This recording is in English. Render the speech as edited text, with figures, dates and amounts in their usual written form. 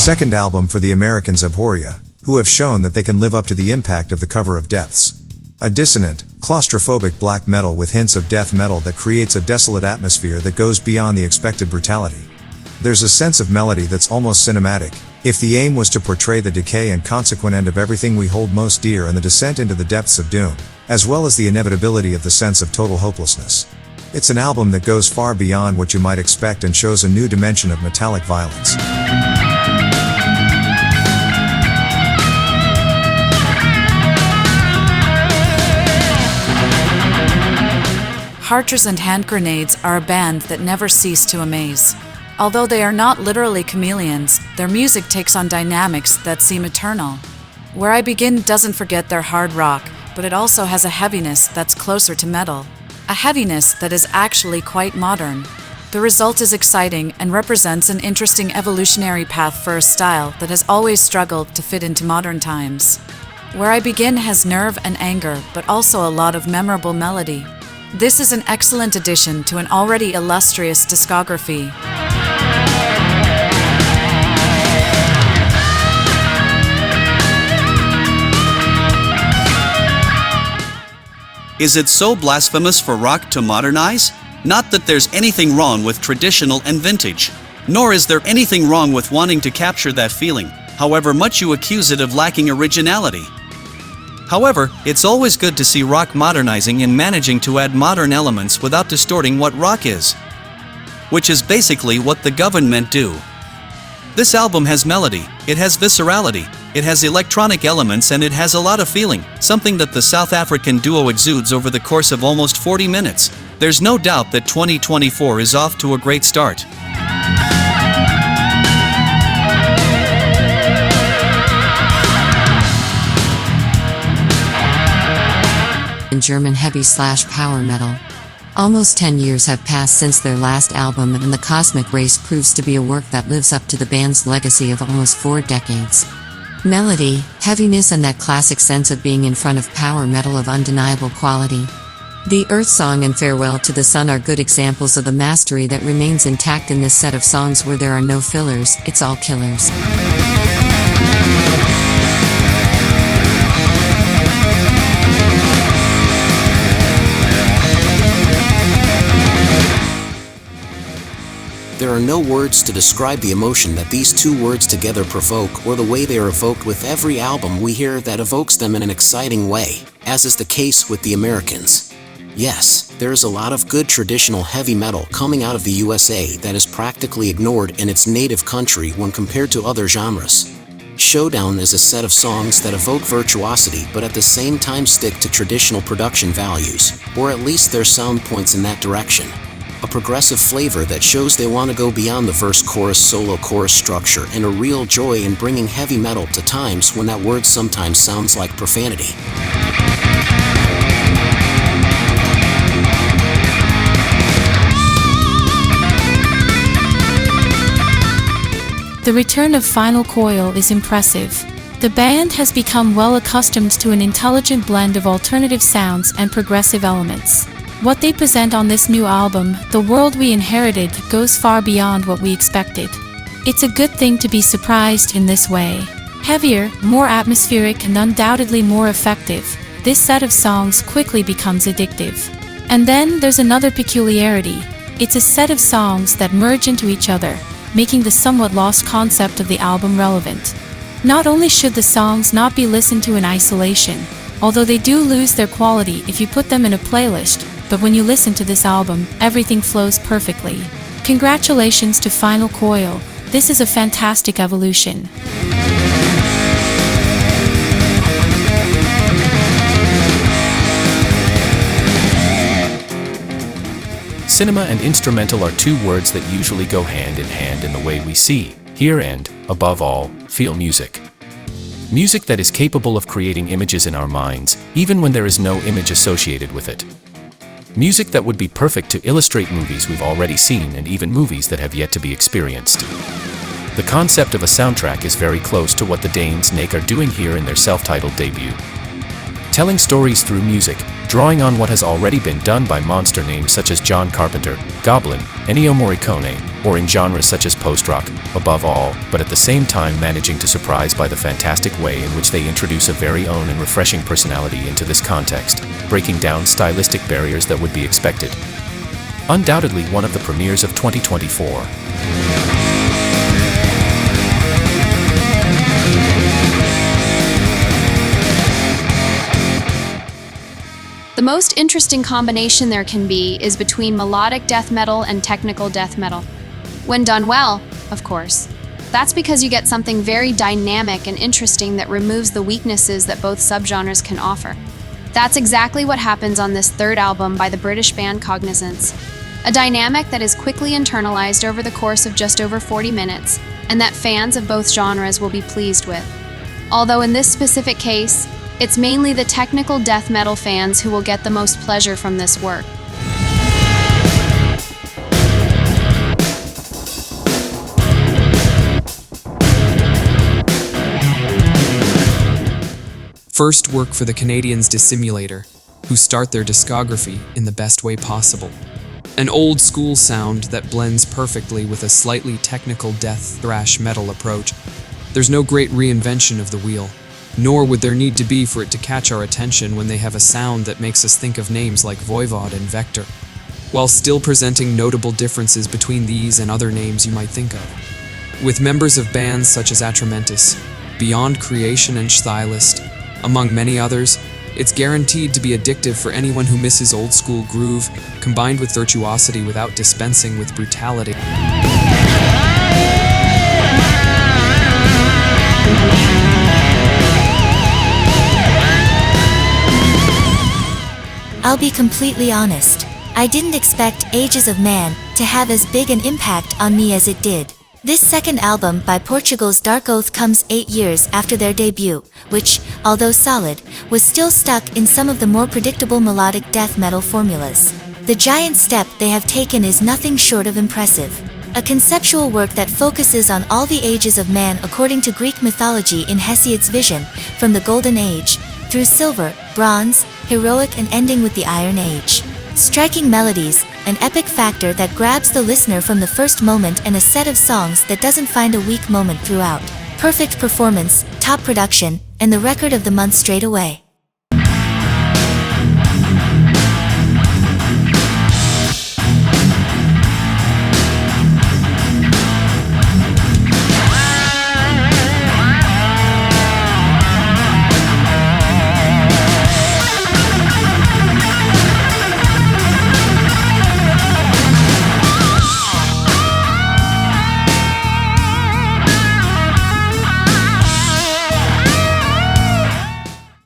second album for the Americans Abhoria, who have shown that they can live up to the impact of the cover of Depths. A dissonant, claustrophobic black metal with hints of death metal that creates a desolate atmosphere that goes beyond the expected brutality. There's a sense of melody that's almost cinematic, if the aim was to portray the decay and consequent end of everything we hold most dear and the descent into the depths of doom, as well as the inevitability of the sense of total hopelessness. It's an album that goes far beyond what you might expect and shows a new dimension of metallic violence. Hearters and Hand Grenades are a band that never cease to amaze. Although they are not literally chameleons, their music takes on dynamics that seem eternal. Where I Begin doesn't forget their hard rock, but it also has a heaviness that's closer to metal. A heaviness that is actually quite modern. The result is exciting and represents an interesting evolutionary path for a style that has always struggled to fit into modern times. Where I Begin has nerve and anger, but also a lot of memorable melody. This is an excellent addition to an already illustrious discography. Is it so blasphemous for rock to modernize? Not that there's anything wrong with traditional and vintage. Nor is there anything wrong with wanting to capture that feeling, however much you accuse it of lacking originality. However, it's always good to see rock modernizing and managing to add modern elements without distorting what rock is. Which is basically what the government do. This album has melody, it has viscerality, it has electronic elements, and it has a lot of feeling, something that the South African duo exudes over the course of almost 40 minutes. There's no doubt that 2024 is off to a great start. In German heavy/power metal. Almost 10 years have passed since their last album, and the Cosmic Race proves to be a work that lives up to the band's legacy of almost 4 decades. Melody, heaviness, and that classic sense of being in front of power metal of undeniable quality. The Earth Song and Farewell to the Sun are good examples of the mastery that remains intact in this set of songs where there are no fillers, it's all killers. There are no words to describe the emotion that these two words together provoke, or the way they are evoked with every album we hear that evokes them in an exciting way, as is the case with the Americans. Yes, there is a lot of good traditional heavy metal coming out of the USA that is practically ignored in its native country when compared to other genres. Showdown is a set of songs that evoke virtuosity but at the same time stick to traditional production values, or at least their sound points in that direction. A progressive flavor that shows they want to go beyond the verse-chorus-solo-chorus structure, and a real joy in bringing heavy metal to times when that word sometimes sounds like profanity. The return of Final Coil is impressive. The band has become well accustomed to an intelligent blend of alternative sounds and progressive elements. What they present on this new album, The World We Inherited, goes far beyond what we expected. It's a good thing to be surprised in this way. Heavier, more atmospheric, and undoubtedly more effective, this set of songs quickly becomes addictive. And then there's another peculiarity. It's a set of songs that merge into each other, making the somewhat lost concept of the album relevant. Not only should the songs not be listened to in isolation, although they do lose their quality if you put them in a playlist, but when you listen to this album, everything flows perfectly. Congratulations to Final Coil, this is a fantastic evolution. Cinema and instrumental are two words that usually go hand in hand in the way we see, hear, and, above all, feel music. Music that is capable of creating images in our minds, even when there is no image associated with it. Music that would be perfect to illustrate movies we've already seen and even movies that have yet to be experienced. The concept of a soundtrack is very close to what the Danes Nake are doing here in their self-titled debut. Telling stories through music, drawing on what has already been done by monster names such as John Carpenter, Goblin, Ennio Morricone, or in genres such as post-rock, above all, but at the same time managing to surprise by the fantastic way in which they introduce a very own and refreshing personality into this context, breaking down stylistic barriers that would be expected. Undoubtedly one of the premieres of 2024. The most interesting combination there can be is between melodic death metal and technical death metal. When done well, of course. That's because you get something very dynamic and interesting that removes the weaknesses that both subgenres can offer. That's exactly what happens on this third album by the British band Cognizance. A dynamic that is quickly internalized over the course of just over 40 minutes, and that fans of both genres will be pleased with. Although in this specific case, it's mainly the technical death metal fans who will get the most pleasure from this work. First work for the Canadians Dissimulator, who start their discography in the best way possible. An old school sound that blends perfectly with a slightly technical death thrash metal approach. There's no great reinvention of the wheel, nor would there need to be for it to catch our attention when they have a sound that makes us think of names like Voivod and Vector, while still presenting notable differences between these and other names you might think of. With members of bands such as Atramentis, Beyond Creation and Stylist, among many others, it's guaranteed to be addictive for anyone who misses old school groove, combined with virtuosity without dispensing with brutality. I'll be completely honest. I didn't expect Ages of Man to have as big an impact on me as it did. This second album by Portugal's Dark Oath comes 8 years after their debut, which, although solid, was still stuck in some of the more predictable melodic death metal formulas. The giant step they have taken is nothing short of impressive. A conceptual work that focuses on all the ages of man according to Greek mythology in Hesiod's vision, from the Golden Age, through Silver, Bronze, Heroic and ending with the Iron Age. Striking melodies, an epic factor that grabs the listener from the first moment, and a set of songs that doesn't find a weak moment throughout. Perfect performance, top production, and the record of the month straight away.